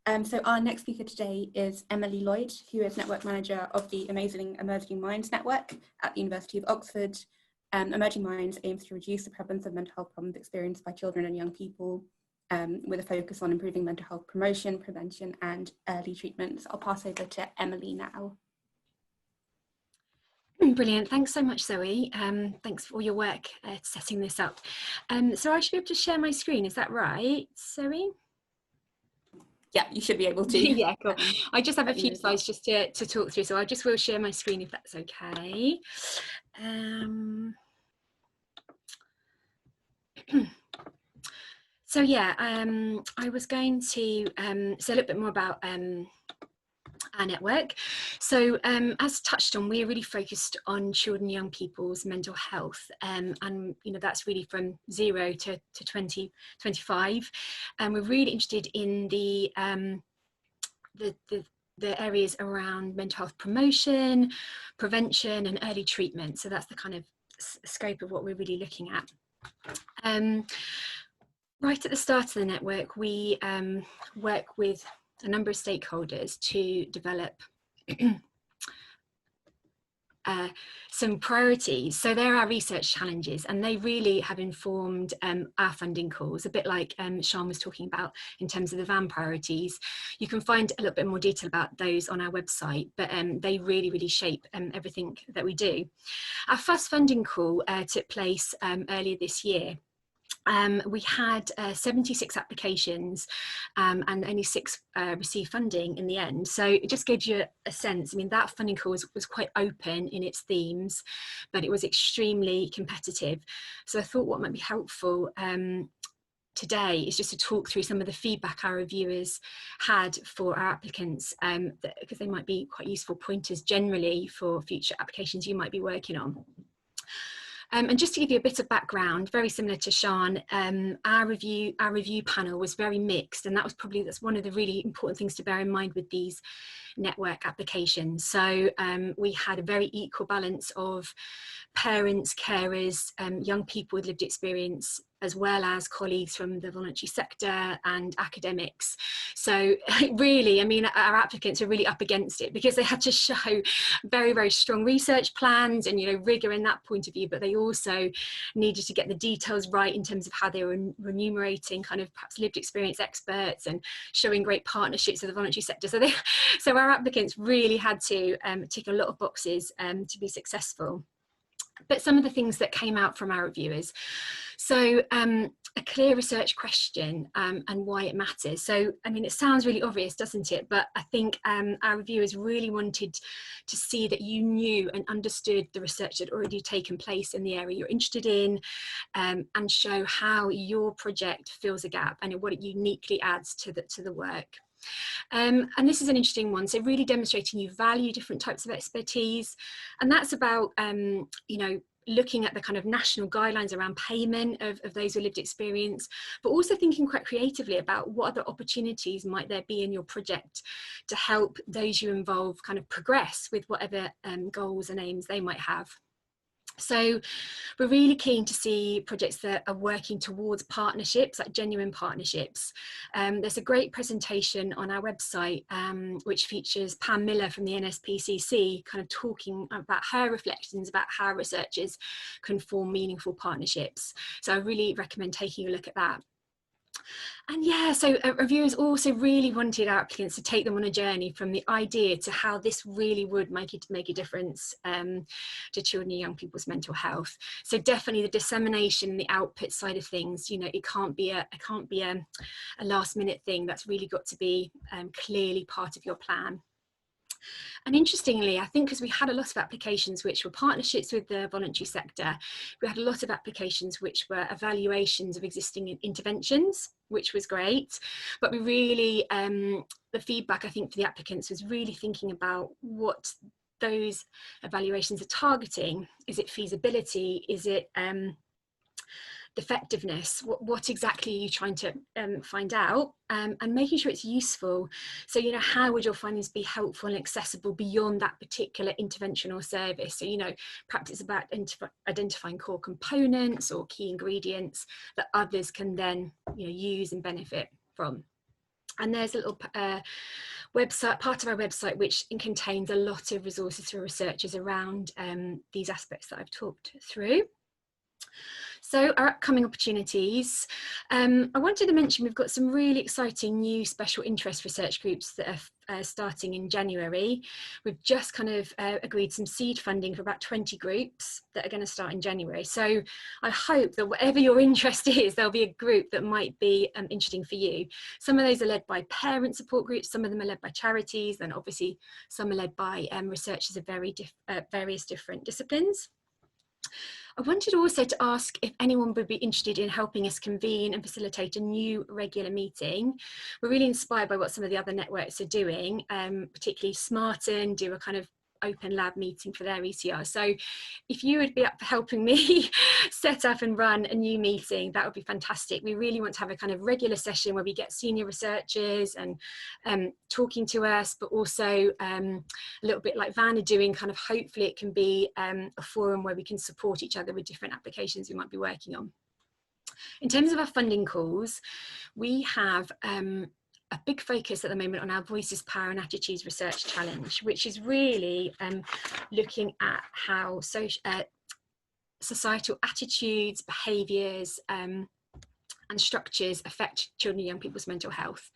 So our next speaker today is Emily Lloyd, who is Network Manager of the Amazing Emerging Minds Network at the University of Oxford. Emerging Minds aims to reduce the prevalence of mental health problems experienced by children and young people, with a focus on improving mental health promotion, prevention and early treatment. So I'll pass over to Emily now. Brilliant. Thanks so much, Zoe. Thanks for all your work setting this up. So I should be able to share my screen. Is that right, Zoe? Yeah, you should be able to. Yeah, cool. I just have a few slides just to talk through, so I just will share my screen if that's okay. So yeah, I was going to say a little bit more about our network. So as touched on, we're really focused on children and young people's mental health, and you know, that's really from 0 to 25, and we're really interested in the areas around mental health promotion, prevention and early treatment. So that's the kind of scope of what we're really looking at. Right at the start of the network, we work with a number of stakeholders to develop some priorities. So there are research challenges, and they really have informed our funding calls, a bit like Sian was talking about in terms of the VAN priorities. You can find a little bit more detail about those on our website, but they really shape everything that we do. Our first funding call took place earlier this year. We had 76 applications and only 6 received funding in the end. So it just gives you a sense. I mean, that funding call was quite open in its themes, but it was extremely competitive. So I thought what might be helpful today is just to talk through some of the feedback our reviewers had for our applicants, because they might be quite useful pointers generally for future applications you might be working on. And just to give you a bit of background, very similar to Sian, our review panel was very mixed, and that's one of the really important things to bear in mind with these network applications. So we had a very equal balance of parents, carers, young people with lived experience, as well as colleagues from the voluntary sector and academics. So really, I mean, our applicants are really up against it because they had to show very strong research plans and, you know, rigor in that point of view, but they also needed to get the details right in terms of how they were remunerating kind of perhaps lived experience experts and showing great partnerships with the voluntary sector. So our applicants really had to tick a lot of boxes to be successful. But some of the things that came out from our reviewers. So a clear research question and why it matters. So, I mean, it sounds really obvious, doesn't it? But I think our reviewers really wanted to see that you knew and understood the research that had already taken place in the area you're interested in, and show how your project fills a gap and what it uniquely adds to the work. And this is an interesting one. So really demonstrating you value different types of expertise. And that's about, you know, looking at the kind of national guidelines around payment of those with lived experience, but also thinking quite creatively about what other opportunities might there be in your project to help those you involve kind of progress with whatever goals and aims they might have. So we're really keen to see projects that are working towards partnerships, like genuine partnerships. There's a great presentation on our website, which features Pam Miller from the NSPCC, kind of talking about her reflections about how researchers can form meaningful partnerships. So I really recommend taking a look at that. And yeah, so reviewers also really wanted our applicants to take them on a journey from the idea to how this really would make a difference to children and young people's mental health. So definitely the dissemination and the output side of things, you know, it can't be a last minute thing. That's really got to be clearly part of your plan. And interestingly, I think because we had a lot of applications which were partnerships with the voluntary sector, we had a lot of applications which were evaluations of existing interventions, which was great. But we really, the feedback I think for the applicants was really thinking about what those evaluations are targeting. Is it feasibility? Is it effectiveness? What exactly are you trying to find out, and making sure it's useful. So, you know, how would your findings be helpful and accessible beyond that particular intervention or service? So, you know, perhaps it's about identifying core components or key ingredients that others can then, you know, use and benefit from. And there's a little website, part of our website, which contains a lot of resources for researchers around these aspects that I've talked through. So our upcoming opportunities, I wanted to mention we've got some really exciting new special interest research groups that are starting in January. We've just kind of agreed some seed funding for about 20 groups that are going to start in January. So I hope that whatever your interest is, there'll be a group that might be interesting for you. Some of those are led by parent support groups, some of them are led by charities, and obviously some are led by researchers of various different disciplines. I wanted also to ask if anyone would be interested in helping us convene and facilitate a new regular meeting. We're really inspired by what some of the other networks are doing, particularly Smarten do a kind of open lab meeting for their ECR. So if you would be up for helping me set up and run a new meeting, that would be fantastic. We really want to have a kind of regular session where we get senior researchers and talking to us, but also a little bit like Van are doing, kind of hopefully it can be a forum where we can support each other with different applications we might be working on. In terms of our funding calls, we have a big focus at the moment on our Voices, Power and Attitudes Research Challenge, which is really looking at how societal attitudes, behaviours and structures affect children and young people's mental health.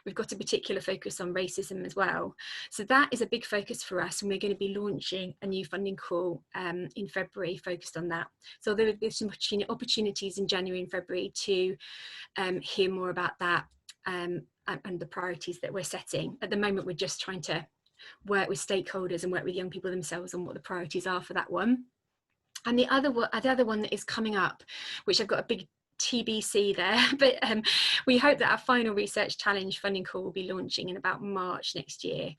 We've got a particular focus on racism as well. So that is a big focus for us, and we're going to be launching a new funding call in February focused on that. So there will be some opportunities in January and February to hear more about that and the priorities that we're setting. At the moment, we're just trying to work with stakeholders and work with young people themselves on what the priorities are for that one. And the other one that is coming up, which I've got a big TBC there, but we hope that our final research challenge funding call will be launching in about March next year.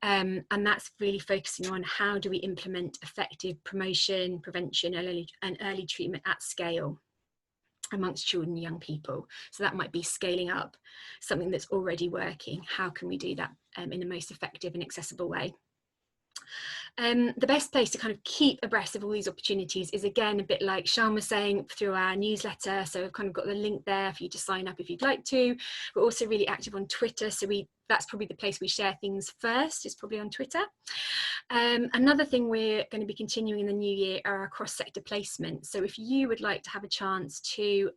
And that's really focusing on how do we implement effective promotion, prevention and early treatment at scale amongst children and young people. So that might be scaling up something that's already working. How can we do that in the most effective and accessible way? The best place to kind of keep abreast of all these opportunities is, again, a bit like Sian was saying, through our newsletter. So we've kind of got the link there for you to sign up if you'd like to. We're also really active on Twitter, so that's probably the place we share things first, is probably on Twitter. Another thing we're going to be continuing in the new year are our cross-sector placements. So if you would like to have a chance to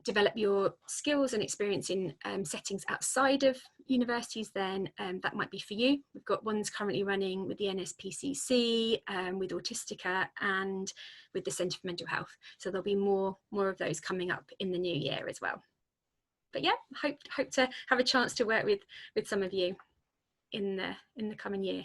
develop your skills and experience in settings outside of universities, then that might be for you. We've got ones currently running with the NSPCC, with Autistica and with the Centre for Mental Health. So there'll be more of those coming up in the new year as well. But yeah, hope to have a chance to work with some of you in the coming year.